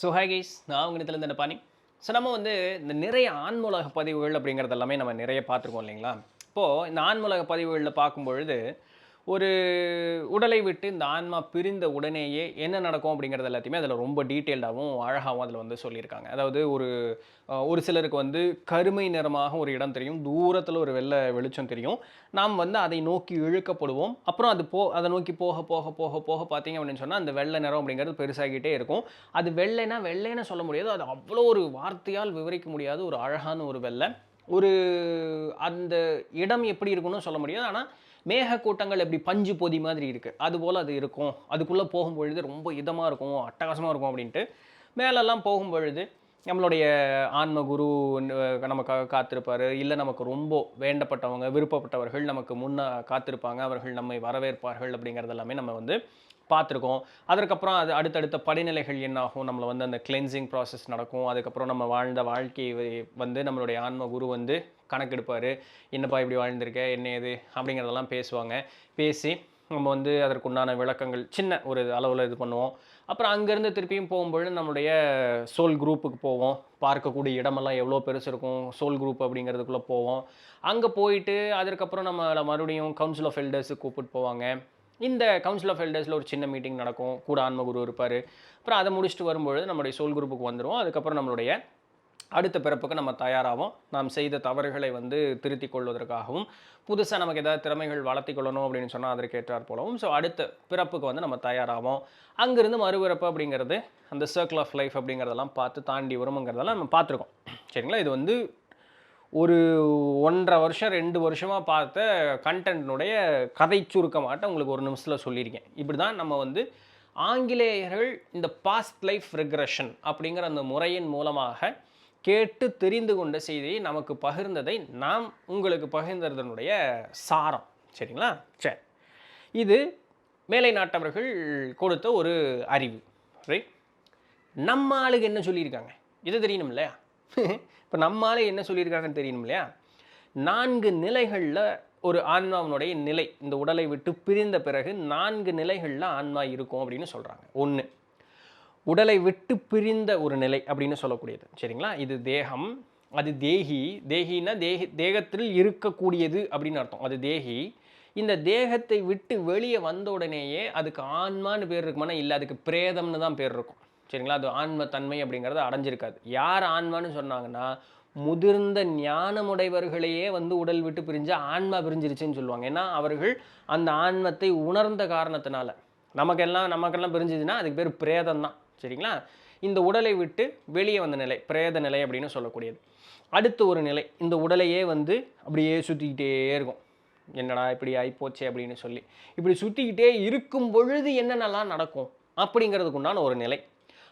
So hi guys, நான் உங்களிடத்துலேருந்து இந்த பாணி. ஸோ நம்ம வந்து இந்த நிறைய ஆன்மூலக பதிவுகள் அப்படிங்கிறது எல்லாமே நம்ம நிறைய பார்த்துருக்கோம் இல்லைங்களா? இப்போது இந்த ஆன்மூலக பதிவுகளில் பார்க்கும்பொழுது ஒரு உடலை விட்டு இந்த ஆன்மா பிரிந்த உடனேயே என்ன நடக்கும் அப்படிங்கிறது எல்லாத்தையுமே அதில் ரொம்ப டீட்டெயில்டாகவும் அழகாகவும் அதில் வந்து சொல்லியிருக்காங்க. அதாவது ஒரு சிலருக்கு வந்து கருமை நிறமாக ஒரு இடம் தெரியும், தூரத்தில் ஒரு வெள்ளை வெளிச்சம் தெரியும். நாம் வந்து அதை நோக்கி இழுக்கப்படுவோம். அப்புறம் அதை நோக்கி போக போக போக போக பார்த்தீங்க அப்படின்னு சொன்னால் அந்த வெள்ளை நிறம் அப்படிங்கிறது பெருசாகிட்டே இருக்கும். அது வெள்ளைனா வெள்ளைன்னு சொல்ல முடியாது, அது அவ்வளோ ஒரு வார்த்தையால் விவரிக்க முடியாத ஒரு அழகான ஒரு வெள்ளை. ஒரு அந்த இடம் எப்படி இருக்குன்னு சொல்ல முடியாது. ஆனால் மேகக்கூட்டங்கள் எப்படி பஞ்சு பொதி மாதிரி இருக்குது, அதுபோல் அது இருக்கும். அதுக்குள்ளே போகும்பொழுது ரொம்ப இதமாக இருக்கும், அட்டகாசமாக இருக்கும் அப்படின்ட்டு. மேலெல்லாம் போகும்பொழுது நம்மளுடைய ஆன்ம குரு நமக்காக காத்திருப்பார். இல்லை நமக்கு ரொம்ப வேண்டப்பட்டவங்க, விருப்பப்பட்டவர்கள் நமக்கு முன்னே காத்திருப்பாங்க. அவர்கள் நம்மை வரவேற்பார்கள் அப்படிங்கிறது எல்லாமே நம்ம வந்து பார்த்துருக்கோம். அதற்கப்புறம் அது அடுத்தடுத்த படிநிலைகள் என்னாகும், நம்மளை வந்து அந்த கிளென்சிங் ப்ராசஸ் நடக்கும். அதுக்கப்புறம் நம்ம வாழ்ந்த வாழ்க்கையை வந்து நம்மளுடைய ஆன்ம குரு வந்து கணக்கெடுப்பார். என்னப்பா இப்படி வாழ்ந்திருக்க, என்ன ஏது அப்படிங்கிறதெல்லாம் பேசுவாங்க. பேசி நம்ம வந்து அதற்குண்டான விளக்கங்கள் சின்ன ஒரு அளவில் இது பண்ணுவோம். அப்புறம் அங்கேருந்து திருப்பியும் போகும்பொழுது நம்மளுடைய சோல் குரூப்புக்கு போவோம். பார்க்கக்கூடிய இடமெல்லாம் எவ்வளோ பெருசு இருக்கும், சோல் குரூப் அப்படிங்கிறதுக்குள்ளே போவோம். அங்கே போயிட்டு அதற்கப்புறம் நம்மளை மறுபடியும் கவுன்சில் ஆஃப் எல்டர்ஸுக்கு கூப்பிட்டு போவாங்க. இந்த கவுன்சில் ஆஃப் எல்டர்ஸில் ஒரு சின்ன மீட்டிங் நடக்கும், கூட ஆன்மகுரு இருப்பார். அப்புறம் அதை முடிச்சுட்டு வரும்பொழுது நம்மளுடைய சோல் குரூப்புக்கு வந்துடுவோம். அதுக்கப்புறம் நம்மளுடைய அடுத்த பிறப்புக்கு நம்ம தயாராகும். நாம் செய்த தவறுகளை வந்து திருத்திக் கொள்வதற்காகவும், புதுசாக நமக்கு ஏதாவது திறமைகள் வளர்த்தி கொள்ளணும் அப்படின்னு சொன்னால் அதற்கேற்றாற் போலவும் அடுத்த பிறப்புக்கு வந்து நம்ம தயாராகும். அங்கேருந்து மறுபிறப்பு அப்படிங்கிறது அந்த சர்க்கிள் ஆஃப் லைஃப் அப்படிங்கிறதெல்லாம் பார்த்து தாண்டி வருங்கிறதெல்லாம் நம்ம பார்த்துருக்கோம். சரிங்களா? இது வந்து ஒரு 1.5 வருஷம் 2 வருஷமாக பார்த்த கண்டென்ட்னுடைய கதை சுருக்கமாட்ட உங்களுக்கு ஒரு நிமிஷத்தில் சொல்லியிருக்கேன். இப்படி தான் நம்ம வந்து ஆங்கிலேயர்கள் இந்த பாஸ்ட் லைஃப் ரெக்ரெஷன் அப்படிங்கிற அந்த முறையின் மூலமாக கேட்டு தெரிந்து கொண்ட செய்தியை நமக்கு பகிர்ந்ததை நாம் உங்களுக்கு பகிர்ந்ததனுடைய சாரம். சரிங்களா? சரி, இது மேலை நாட்டவர்கள் கொடுத்த ஒரு அறிவு. ரைட்? நம்ம ஆளுக்கு என்ன சொல்லியிருக்காங்க இது தெரியணும் இல்லையா? இப்போ நம்ம ஆளு என்ன சொல்லியிருக்காங்கன்னு தெரியணும் இல்லையா? 4 நிலைகளில் ஒரு ஆன்மாவினுடைய நிலை, இந்த உடலை விட்டு பிரிந்த பிறகு 4 நிலைகளில் ஆன்மா இருக்கும் அப்படின்னு சொல்கிறாங்க. 1, உடலை விட்டு பிரிந்த ஒரு நிலை அப்படின்னு சொல்லக்கூடியது. சரிங்களா? இது தேகம், அது தேகி. தேகின்னா தேகத்தில் இருக்கக்கூடியது அப்படின்னு அர்த்தம். அது தேகி. இந்த தேகத்தை விட்டு வெளியே வந்த உடனேயே அதுக்கு ஆன்மான்னு பேர் இருக்குமானா இல்லை, அதுக்கு பிரேதம்னு தான் பேர் இருக்கும். சரிங்களா? அது ஆன்ம தன்மை அப்படிங்கிறது அடைஞ்சிருக்காது. யார் ஆன்மான்னு சொன்னாங்கன்னா, முதிர்ந்த ஞானமுடையவர்களையே வந்து உடல் விட்டு பிரிஞ்சு ஆன்மா பிரிஞ்சிருச்சுன்னு சொல்லுவாங்க. ஏன்னா அவர்கள் அந்த ஆன்மத்தை உணர்ந்த காரணத்தினால. நமக்கெல்லாம் பிரிஞ்சுதுன்னா அதுக்கு பேர் பிரேதம் தான். சரிங்களா? இந்த உடலை விட்டு வெளியே வந்த நிலை பிரேத நிலை அப்படின்னு சொல்லக்கூடியது. அடுத்த ஒரு நிலை, இந்த உடலையே வந்து அப்படியே சுற்றிக்கிட்டே இருக்கும். என்னடா இப்படி ஆகிப்போச்சே அப்படின்னு சொல்லி இப்படி சுற்றிக்கிட்டே இருக்கும் பொழுது என்னென்னலாம் நடக்கும் அப்படிங்கிறதுக்கு உண்டான ஒரு நிலை.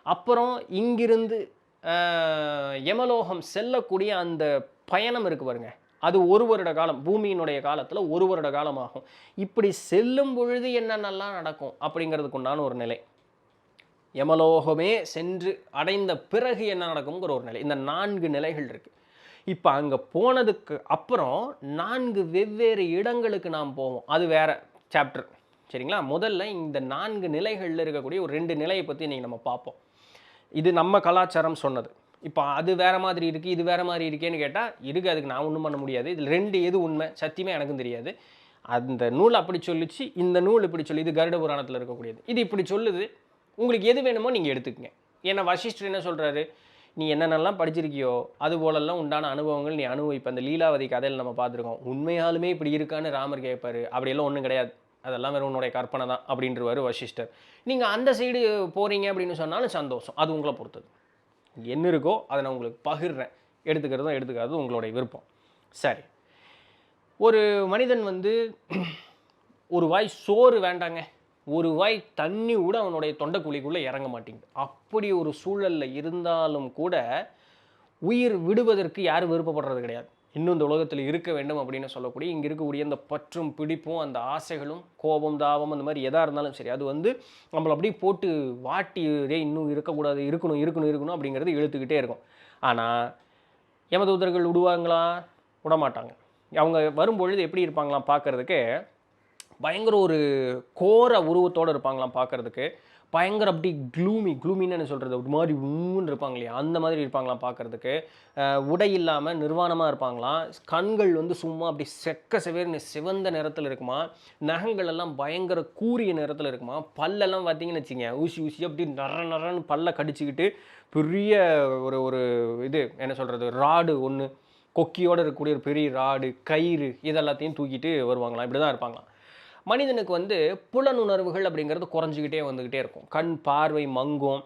அப்புறம் இங்கிருந்து யமலோகம் செல்லக்கூடிய அந்த பயணம் இருக்கு பாருங்க, அது 1 வருட காலம், பூமியினுடைய காலத்தில் 1 வருட காலம் ஆகும். இப்படி செல்லும் பொழுது என்னென்னலாம் நடக்கும் அப்படிங்கிறதுக்கு உண்டான ஒரு நிலை. யமலோகமே சென்று அடைந்த பிறகு என்ன நடக்குங்கிற ஒரு நிலை. இந்த 4 நிலைகள் இருக்குது. இப்போ அங்கே போனதுக்கு அப்புறம் 4 வெவ்வேறு இடங்களுக்கு நாம் போவோம். அது வேற சாப்டர். சரிங்களா? முதல்ல இந்த 4 நிலைகளில் இருக்கக்கூடிய ஒரு 2 நிலையை பற்றி இன்றைக்கி நம்ம பார்ப்போம். இது நம்ம கலாச்சாரம் சொன்னது. இப்போ அது வேறு மாதிரி இருக்குது, இது வேறு மாதிரி இருக்கேன்னு கேட்டால் இருக்குது, அதுக்கு நான் ஒன்றும் பண்ண முடியாது. இதில் 2 எது உண்மை சத்தியமே எனக்கும் தெரியாது. அந்த நூல் அப்படி சொல்லிச்சு, இந்த நூல் இப்படி சொல்லி, இது கருட புராணத்தில் இருக்கக்கூடியது, இது இப்படி சொல்லுது. உங்களுக்கு எது வேணுமோ நீங்கள் எடுத்துக்கங்க. ஏன்னா வசிஷ்டர் என்ன சொல்கிறாரு, நீ என்னென்னலாம் படிச்சிருக்கியோ அது போலெல்லாம் உண்டான அனுபவங்கள் நீ அனுபவிப்ப. அந்த லீலாவதி கதையில் நம்ம பார்த்துருக்கோம். உண்மையாலுமே இப்படி இருக்கான்னு ராமர் கேட்பார். அப்படியெல்லாம் ஒன்றும் கிடையாது, அதெல்லாம் வெறும் உன்னுடைய கற்பனை தான் அப்படின்றவாரு வசிஷ்டர். நீங்கள் அந்த சைடு போகிறீங்க அப்படின்னு சொன்னாலும் சந்தோஷம், அது உங்களை பொறுத்தது. என்ன இருக்கோ அதை நான் உங்களுக்கு பகிர்றேன், எடுத்துக்கிறதும் எடுத்துக்காததும் உங்களுடைய விருப்பம். சரி, ஒரு மனிதன் வந்து ஒரு வாய் சோறு வேண்டாங்க, ஒரு வாய் தண்ணி கூட அவனுடைய தொண்டைக்குழிக்குள்ளே இறங்க மாட்டேங்குது. அப்படி ஒரு சூழலில் இருந்தாலும் கூட உயிர் விடுவதற்கு யாரும் விருப்பப்படுறது கிடையாது. இன்னும் இந்த உலகத்தில் இருக்க வேண்டும் அப்படின்னு சொல்லக்கூடிய இங்கே இருக்கக்கூடிய இந்த பற்றும் பிடிப்பும் அந்த ஆசைகளும் கோபம் தாபம் அந்த மாதிரி எதாக இருந்தாலும் சரி, அது வந்து நம்மளை அப்படியே போட்டு வாட்டி இன்னும் இருக்கக்கூடாது, இருக்கணும் இருக்கணும் இருக்கணும் அப்படிங்கிறது இழுத்துக்கிட்டே இருக்கும். ஆனால் யமதூதர்கள் விடுவாங்களா? விடமாட்டாங்க. அவங்க வரும்பொழுது எப்படி இருப்பாங்களாம் பார்க்குறதுக்கு, பயங்கர ஒரு கோர உருவத்தோடு இருப்பாங்களாம் பார்க்குறதுக்கு. பயங்கர அப்படி க்ளூமின்னு என்ன சொல்கிறது, ஒரு மாதிரி ஊன்னு இருப்பாங்க இல்லையா, அந்த மாதிரி இருப்பாங்களாம் பார்க்குறதுக்கு. உடை இல்லாமல் நிர்வாணமாக இருப்பாங்களாம். கண்கள் வந்து சும்மா அப்படி செக்க செவேர்னு சிவந்த நிறத்தில் இருக்குமா. நகங்கள் எல்லாம் பயங்கர கூரிய நிறத்தில் இருக்குமா. பல்லெல்லாம் பார்த்தீங்கன்னு வச்சுங்க, ஊசி ஊசி அப்படி நரன்னு பல்ல கடிச்சிக்கிட்டு பெரிய ஒரு ஒரு இது என்ன சொல்கிறது, ராடு ஒன்று, கொக்கியோடு இருக்கக்கூடிய ஒரு பெரிய ராடு, கயிறு இதெல்லாத்தையும் தூக்கிட்டு வருவாங்களாம். இப்படி தான் இருப்பாங்களாம். மனிதனுக்கு வந்து புலனுணர்வுகள் அப்படிங்கிறது குறைஞ்சிக்கிட்டே வந்துக்கிட்டே இருக்கும். கண் பார்வை மங்கும்,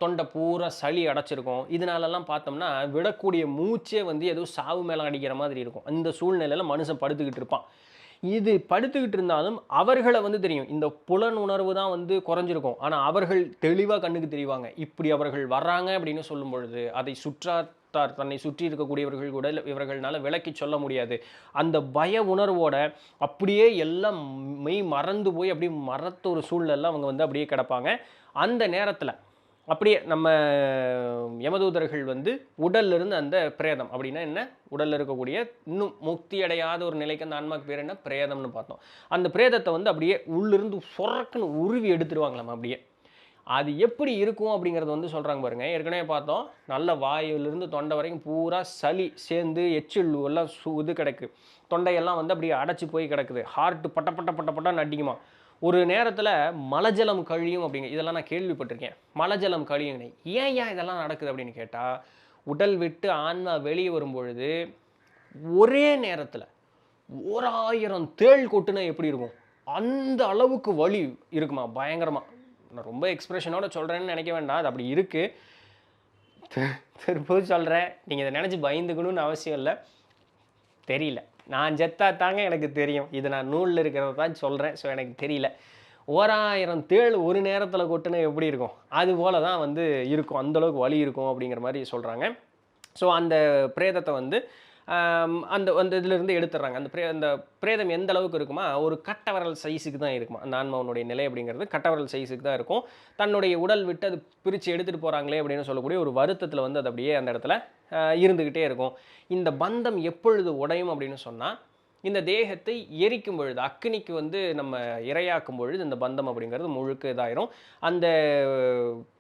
தொண்டை பூரா சளி அடைச்சிருக்கும். இதனாலலாம் பார்த்தோம்னா விடக்கூடிய மூச்சே வந்து ஏதோ சாவு மேலே அடிக்கிற மாதிரி இருக்கும். அந்த சூழ்நிலையில் மனுஷன் படுத்துக்கிட்டு இருப்பான். இது படுத்துக்கிட்டு இருந்தாலும் அவர்களை வந்து தெரியும், இந்த புலன் உணர்வு தான் வந்து குறைஞ்சிருக்கும். ஆனால் அவர்கள் தெளிவாக கண்ணுக்கு தெரிவாங்க. இப்படி அவர்கள் வர்றாங்க அப்படின்னு சொல்லும் பொழுது அதை சுற்றாத்தார், தன்னை சுற்றி இருக்கக்கூடியவர்கள் கூட இவர்களால் விளக்கி சொல்ல முடியாது. அந்த பய உணர்வோட அப்படியே எல்லாம் மெய் மறந்து போய் அப்படியே மறத்த ஒரு சூழ்நிலை அவங்க வந்து அப்படியே கிடப்பாங்க. அந்த நேரத்தில் அப்படியே நம்ம யமதூதர்கள் வந்து உடல்ல இருந்து அந்த பிரேதம் அப்படின்னா என்ன, உடல்ல இருக்கக்கூடிய இன்னும் முக்தி அடையாத ஒரு நிலைக்கு அந்த ஆன்மாக்கு பேர் என்ன, பிரேதம்னு பார்த்தோம். அந்த பிரேதத்தை வந்து அப்படியே உள்ளிருந்து சொரக்குன்னு உருவி எடுத்துருவாங்களாம் அப்படியே. அது எப்படி இருக்கும் அப்படிங்கிறது வந்து சொல்கிறாங்க பாருங்க. ஏற்கனவே பார்த்தோம், நல்ல வாயிலிருந்து தொண்டை வரைக்கும் பூரா சளி சேர்ந்து எச்சில் எல்லாம் இது கிடக்கு. தொண்டையெல்லாம் வந்து அப்படியே அடைச்சி போய் கிடக்குது. ஹார்ட்டு பட்ட பட்ட பட்ட பட்டான்னு அடிக்குமா. ஒரு நேரத்தில் மலஜலம் கழியும் அப்படிங்க, இதெல்லாம் நான் கேள்விப்பட்டிருக்கேன். மலஜலம் கழியுங்க. ஏன் இதெல்லாம் நடக்குது அப்படின்னு கேட்டால், உடல் விட்டு ஆன்மா வெளியே வரும்பொழுது ஒரே நேரத்தில் 1000 தேள் கொட்டுனா எப்படி இருக்கும், அந்த அளவுக்கு வலி இருக்குமா பயங்கரமாக. நான் ரொம்ப எக்ஸ்பிரஷனோட சொல்கிறேன்னு நினைக்க வேண்டாம், அது அப்படி இருக்குது. திருப்பவும் சொல்கிறேன், நீங்கள் இதை நினச்சி பயந்துக்கணும்னு அவசியம் இல்லை. தெரியல, நான் செத்தா தாங்க எனக்கு தெரியும். இது நான் நூலில் இருக்கிறத தான் சொல்கிறேன். ஸோ எனக்கு தெரியல. 1000 தேள் ஒரு நேரத்தில் கொட்டுனா எப்படி இருக்கும், அது போல தான் வந்து இருக்கும். அந்தளவுக்கு வலி இருக்கும் அப்படிங்கிற மாதிரி சொல்கிறாங்க. ஸோ அந்த பிரேதத்தை வந்து அந்த அந்த இதிலிருந்து எடுத்துடுறாங்க. அந்த பிரேதம் எந்த அளவுக்கு இருக்குமா, ஒரு கட்டவரல் சைஸுக்கு தான் இருக்குமா. அந்த ஆன்மாவனுடைய நிலை அப்படிங்கிறது கட்டவரல் சைஸுக்கு தான் இருக்கும். தன்னுடைய உடல் விட்டு அது பிரித்து எடுத்துகிட்டு போகிறாங்களே அப்படின்னு சொல்லக்கூடிய ஒரு வருத்தத்தில் வந்து அது அப்படியே அந்த இடத்துல இருந்துக்கிட்டே இருக்கும். இந்த பந்தம் எப்பொழுது உடையும் அப்படின்னு சொன்னால், இந்த தேகத்தை எரிக்கும் பொழுது, அக்னிக்கு வந்து நம்ம இரையாக்கும் பொழுது இந்த பந்தம் அப்படிங்கிறது முழுக்க இதாயிரும். அந்த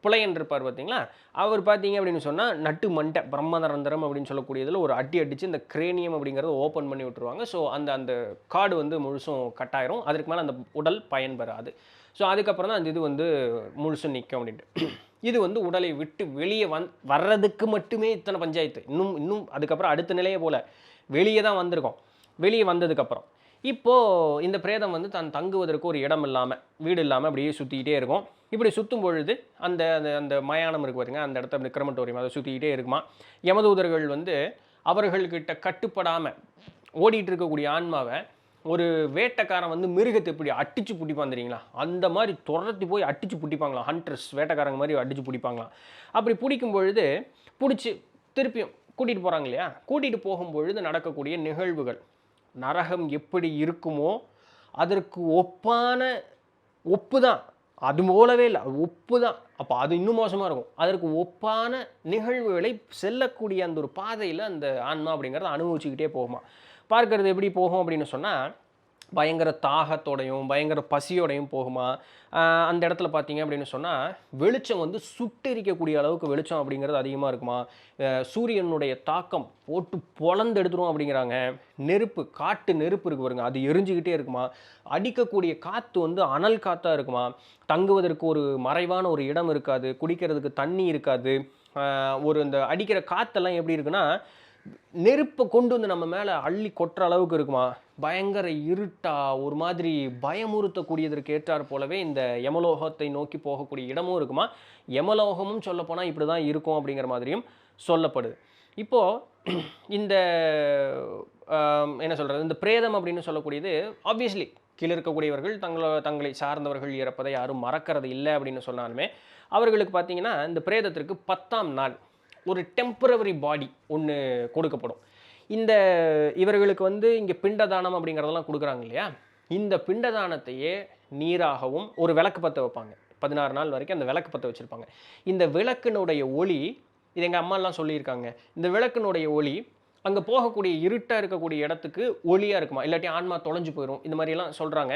புலையன் இருப்பார் பார்த்தீங்களா, அவர் பார்த்தீங்க அப்படின்னு சொன்னால் நட்டு மண்டை பிரம்மநரந்தரம் அப்படின்னு சொல்லக்கூடியதில் ஒரு அடி அடித்து இந்த கிரேனியம் அப்படிங்கிறத ஓப்பன் பண்ணி விட்டுருவாங்க. ஸோ அந்த அந்த காடு வந்து முழுசும் கட்டாயிரும். அதற்கு மேலே அந்த உடல் பயன்பெறாது. ஸோ அதுக்கப்புறம் தான் அந்த இது வந்து முழுசும் நிற்கும் அப்படின்ட்டு. இது வந்து உடலை விட்டு வெளியே வர்றதுக்கு மட்டுமே இத்தனை பஞ்சாயத்து. இன்னும் அதுக்கப்புறம் அடுத்த நிலையை போல் வெளியே தான் வந்திருக்கோம். வெளியே வந்ததுக்கப்புறம் இப்போது இந்த பிரேதம் வந்து தான் தங்குவதற்கு ஒரு இடம் இல்லாமல், வீடு இல்லாமல் அப்படியே சுற்றிக்கிட்டே இருக்கும். இப்படி சுற்றும் பொழுது அந்த அந்த மயானம் இருக்குது பாருங்க, அந்த இடத்த அப்படி கிரமட்டோரியம் அதை சுற்றிக்கிட்டே இருக்குமா. யமதூதர்கள் வந்து அவர்கள்கிட்ட கட்டுப்படாமல் ஓடிட்டு இருக்கக்கூடிய ஆன்மாவை ஒரு வேட்டைக்காரன் வந்து மிருகத்தை எப்படி அடித்து பிடிப்பான் தெரியுங்களா, அந்த மாதிரி துரத்தி போய் அடித்து பிடிப்பாங்களாம். ஹண்டர்ஸ் வேட்டைக்காரங்க மாதிரி அடித்து பிடிப்பாங்களாம். அப்படி பிடிக்கும் பொழுது பிடிச்சி திருப்பியும் கூட்டிகிட்டு போகிறாங்க இல்லையா, கூட்டிகிட்டு போகும்பொழுது நடக்கக்கூடிய நிகழ்வுகள், நரகம் எப்படி இருக்குமோ அதற்கு ஒப்பு தான், அது போலவே இல்லை, ஒப்பு தான். அப்போ அது இன்னும் மோசமாக இருக்கும். அதற்கு ஒப்பான நிகழ்வுகளை செல்லக்கூடிய அந்த ஒரு பாதையில் அந்த ஆன்மா அப்படிங்கிறத அனுபவிச்சுக்கிட்டே போகுமா. பார்க்கறது எப்படி போகும் அப்படின்னு சொன்னால், பயங்கர தாகத்தோடையும் பயங்கர பசியோடையும் போகுமா. அந்த இடத்துல பார்த்தீங்க அப்படின்னு சொன்னால், வெளிச்சம் வந்து சுட்டெரிக்கக்கூடிய அளவுக்கு வெளிச்சம் அப்படிங்கிறது அதிகமாக இருக்குமா. சூரியனுடைய தாக்கம் போட்டு பொளந்து எடுத்துரும் அப்படிங்கிறாங்க. காட்டு நெருப்பு இருக்கு பாருங்க, அது எரிஞ்சுக்கிட்டே இருக்குமா. அடிக்கக்கூடிய காற்று வந்து அனல் காற்றாக இருக்குமா. தங்குவதற்கு ஒரு மறைவான ஒரு இடம் இருக்காது, குடிக்கிறதுக்கு தண்ணி இருக்காது. ஒரு இந்த அடிக்கிற காற்றெல்லாம் எப்படி இருக்குன்னா, நெருப்பை கொண்டு வந்து நம்ம மேலே அள்ளி கொட்டுற அளவுக்கு இருக்குமா. பயங்கர இருட்டா ஒரு மாதிரி பயமுறுத்தக்கூடியதற்கு ஏற்றார் போலவே இந்த யமலோகத்தை நோக்கி போகக்கூடிய இடமும் இருக்குமா. யமலோகமும் சொல்லப்போனால் இப்படி தான் இருக்கும் அப்படிங்கிற மாதிரியும் சொல்லப்படுது. இப்போது இந்த என்ன சொல்கிறது, இந்த பிரேதம் அப்படின்னு சொல்லக்கூடியது ஆப்வியஸ்லி கீழே இருக்கக்கூடியவர்கள் தங்களை சார்ந்தவர்கள் இறப்பதை யாரும் மறக்கிறது இல்லை அப்படின்னு சொன்னாலுமே, அவர்களுக்கு பார்த்தீங்கன்னா இந்த பிரேதத்திற்கு 10ஆம் நாள் ஒரு டெம்பரவரி பாடி ஒன்று கொடுக்கப்படும். இவர்களுக்கு வந்து இங்கே பிண்டதானம் அப்படிங்கிறதெல்லாம் கொடுக்குறாங்க இல்லையா, இந்த பிண்டதானத்தையே நீராகவும் ஒரு விளக்கு பற்ற வைப்பாங்க. 16 நாள் வரைக்கும் அந்த விளக்கு பற்ற வச்சுருப்பாங்க. இந்த விளக்கினுடைய ஒளி, இது எங்கள் அம்மாலாம் சொல்லியிருக்காங்க, இந்த விளக்கினுடைய ஒளி அங்கே போகக்கூடிய இருட்டாக இருக்கக்கூடிய இடத்துக்கு ஒளியாக இருக்குமா, இல்லாட்டி ஆன்மா தொலைஞ்சு போயிடும், இந்த மாதிரிலாம் சொல்கிறாங்க.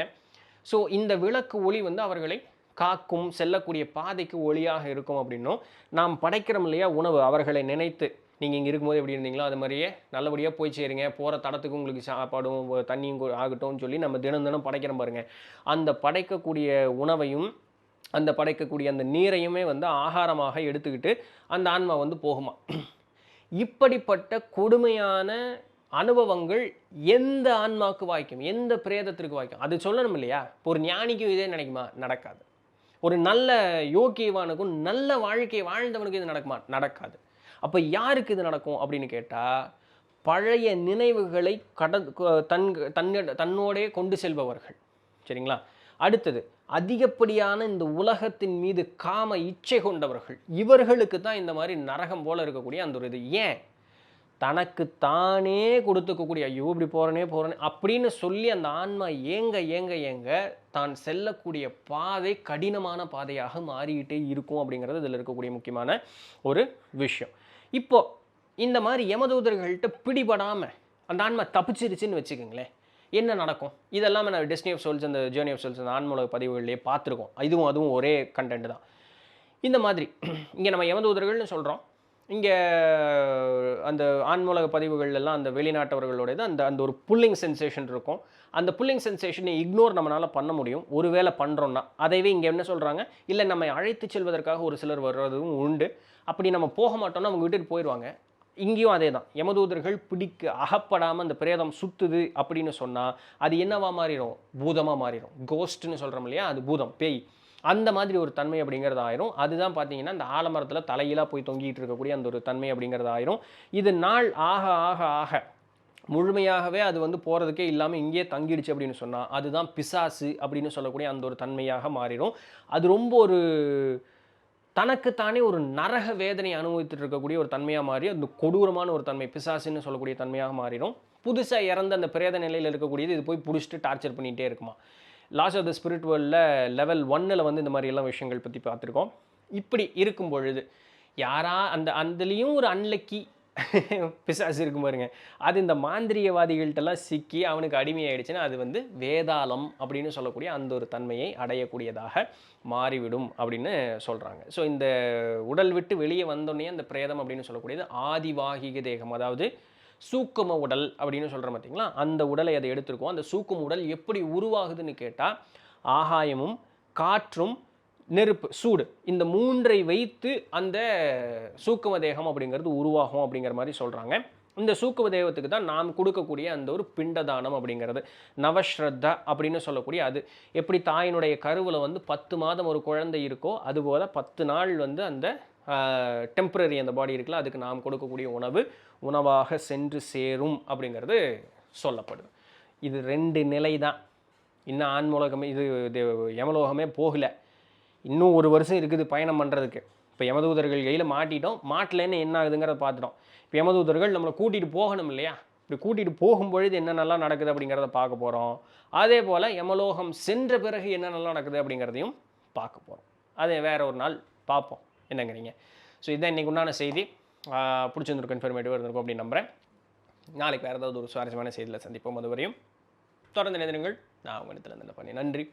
ஸோ இந்த விளக்கு ஒளி வந்து அவர்களை காக்கும், செல்லக்கூடிய பாதைக்கு ஒளியாக இருக்கும் அப்படின்னும், நாம் படைக்கிறோம் இல்லையா உணவு, அவர்களை நினைத்து நீங்க இங்க இருக்கும்போது எப்படி இருந்தீங்களோ, அது மாரியே நல்லபடியா போய் சேருங்க. போற தடத்துக்கு உங்களுக்கு சாப்பாடும், தண்ணியும் ஆகட்டும்னு சொல்லி நம்ம தினம் தினம் படைக்கிறோம் பாருங்க. அந்த படைக்கக்கூடிய உணவையும், அந்த படைக்கக்கூடிய அந்த நீரையுமே வந்து ஆகாரமாக எடுத்துக்கிட்டு அந்த ஆன்மா வந்து போகுமாம். இப்படிப்பட்ட கொடுமையான அனுபவங்கள் எந்த ஆன்மாவுக்கு வாய்க்கும்? எந்த பிரேதத்திற்கு வாய்க்கும்? அது சொல்லணும் இல்லையா? இப்போ ஒரு ஞானிக்கும் இதே நடக்குமா? நடக்காது. ஒரு நல்ல யோக்கியவானுக்கும், நல்ல வாழ்க்கையை வாழ்ந்தவனுக்கு இது நடக்குமா? நடக்காது. அப்ப யாருக்கு இது நடக்கும் அப்படின்னு கேட்டா, பழைய நினைவுகளை தன்னோடே கொண்டு செல்பவர்கள். சரிங்களா? அடுத்தது, அதிகப்படியான இந்த உலகத்தின் மீது காம இச்சை கொண்டவர்கள். இவர்களுக்கு தான் இந்த மாரி நரகம் போல இருக்கக்கூடிய அந்த ஒரு இது. ஏன்? தனக்கு தானே கொடுத்துக்கக்கூடிய, ஐயோ இப்படி போறேனே அப்படின்னு சொல்லி அந்த ஆன்மா ஏங்க ஏங்க ஏங்க தான் செல்லக்கூடிய பாதை கடினமான பாதையாக மாறிக்கிட்டே இருக்கும் அப்படிங்கிறது இதில் இருக்கக்கூடிய முக்கியமான ஒரு விஷயம். இப்போ இந்த மாதிரி யமதூதர்கள்ட்ட பிடிபடாம அந்த ஆன்மா தப்பிச்சிருச்சுன்னு வச்சுக்கோங்களேன், என்ன நடக்கும்? இதெல்லாம் நான் டெஸ்டினி ஆஃப் சோல்ஸ், அந்த ஜேர்னி ஆஃப் சோல்ஸ், அந்த ஆன்மூலக பதிவுகள்லேயே பார்த்துருக்கோம். அதுவும் ஒரே கண்டென்ட் தான். இந்த மாதிரி இங்கே நம்ம யமதூதர்கள்னு சொல்கிறோம். இங்கே அந்த ஆன்மூலக பதிவுகள்லாம் அந்த வெளிநாட்டவர்களோடது அந்த ஒரு புல்லிங் சென்சேஷன் இருக்கும். அந்த புல்லிங் சென்சேஷனை இக்னோர் நம்மளால் பண்ண முடியும், ஒருவேளை பண்ணுறோன்னா. அதைவே இங்கே என்ன சொல்கிறாங்க, இல்லை நம்ம அழைத்து செல்வதற்காக ஒரு சிலர் வர்றதும் உண்டு. அப்படி நம்ம போக மாட்டோம்னா அவங்க விட்டுட்டு போயிடுவாங்க. இங்கேயும் அதே தான். யமதூதர்கள் அகப்படாமல் அந்த பிரேதம் சுத்துது அப்படின்னு சொன்னால் அது என்னவா மாறிடும்? பூதமாக மாறிடும். கோஸ்ட்னு சொல்கிறோம் இல்லையா, அது பூதம், பேய். அந்த மாதிரி ஒரு தன்மை அப்படிங்கிறது ஆயிரும். அதுதான் பார்த்தீங்கன்னா இந்த ஆலமரத்தில் தலையிலாக போய் தொங்கிட்டு இருக்கக்கூடிய அந்த ஒரு தன்மை அப்படிங்கிறது ஆயிரும். இது நாள் ஆக ஆக ஆக முழுமையாகவே அது வந்து போகிறதுக்கே இல்லாமல் இங்கேயே தங்கிடுச்சு அப்படின்னு சொன்னால் அதுதான் பிசாசு அப்படின்னு சொல்லக்கூடிய அந்த ஒரு தன்மையாக மாறிடும். அது ரொம்ப ஒரு தனக்குத்தானே ஒரு நரக வேதனை அனுபவித்துட்டு இருக்கக்கூடிய ஒரு தன்மையாக மாறி அந்த கொடூரமான ஒரு தன்மை, பிசாசுன்னு சொல்லக்கூடிய தன்மையாக மாறிடும். புதுசாக இறந்த அந்த பிரேத நிலையில் இருக்கக்கூடியது இது போய் பிடிச்சிட்டு டார்ச்சர் பண்ணிகிட்டே இருக்குமா. லாஸ் ஆஃப் த ஸ்பிரிட் வேர்ல்டில் லெவல் 1 வந்து இந்த மாதிரி எல்லாம் விஷயங்கள் பற்றி பார்த்துருக்கோம். இப்படி இருக்கும் பொழுது அதுலேயும் ஒரு அன்லக்கி பிசாசு இருக்கும் பாருங்க, அது இந்த மாந்திரியவாதிகள்கிட்டலாம் சிக்கி அவனுக்கு அடிமையாயிடுச்சுன்னா அது வந்து வேதாளம் அப்படின்னு சொல்லக்கூடிய அந்த ஒரு தன்மையை அடையக்கூடியதாக மாறிவிடும் அப்படின்னு சொல்கிறாங்க. ஸோ இந்த உடல் விட்டு வெளியே வந்தோடனே அந்த பிரேதம் அப்படின்னு சொல்லக்கூடியது ஆதிவாகிக தேகம், அதாவது சூக்கும உடல் அப்படின்னு சொல்கிறோம் பார்த்தீங்களா, அந்த உடலை அதை எடுத்திருக்கோம். அந்த சூக்கும உடல் எப்படி உருவாகுதுன்னு கேட்டால் ஆகாயமும் காற்றும் நெருப்பு சூடு இந்த 3ஐ வைத்து அந்த சூக்கும தேகம் அப்படிங்கிறது உருவாகும் அப்படிங்கிற மாதிரி சொல்கிறாங்க. இந்த சூக்கும தேகத்துக்கு தான் நாம் கொடுக்கக்கூடிய அந்த ஒரு பிண்டதானம் அப்படிங்கிறது நவஸ்ரத்தா அப்படின்னு சொல்லக்கூடிய அது. எப்படி தாயினுடைய கருவில் வந்து 10 மாதம் ஒரு குழந்தை இருக்கோ அதுபோல் 10 நாள் வந்து அந்த டெம்பரரி அந்த பாடி இருக்குல்ல, அதுக்கு நாம் கொடுக்கக்கூடிய உணவாக சென்று சேரும் அப்படிங்கிறது சொல்லப்படுது. இது 2 நிலை தான். இன்னும் ஆன்மூலகமே இது யமலோகமே போகலை. இன்னும் 1 வருஷம் இருக்குது பயணம் பண்ணுறதுக்கு. இப்போ யமதூதர்கள் கையில் மாட்டிட்டோம், மாட்டலன்னு என்ன ஆகுதுங்கிறத பார்த்துட்டோம். இப்போ யமதூதர்கள் நம்மளை கூட்டிகிட்டு போகணும் இல்லையா, இப்படி கூட்டிகிட்டு போகும்பொழுது என்னென்னலாம் நடக்குது அப்படிங்கிறத பார்க்க போகிறோம். அதே போல் யமலோகம் சென்ற பிறகு என்னென்னலாம் நடக்குது அப்படிங்கிறதையும் பார்க்க போகிறோம். அதை வேற ஒரு நாள் பார்ப்போம், என்னங்கிறீங்க? ஸோ இதுதான் இன்றைக்கு உண்டான செய்தி. பிடிச்சிருந்துருக்கும், இன்ஃபர்மேட்டிவாக இருந்திருக்கும் அப்படின்னு நம்புகிறேன். நாளைக்கு வேறு ஏதாவது ஒரு சுவாரஸ்யமான செய்தியில் சந்திப்போம். அதுவரையும் தொடர்ந்து நினைந்திருங்கள். நான் உங்கள் இடத்துல பண்ணி நன்றி.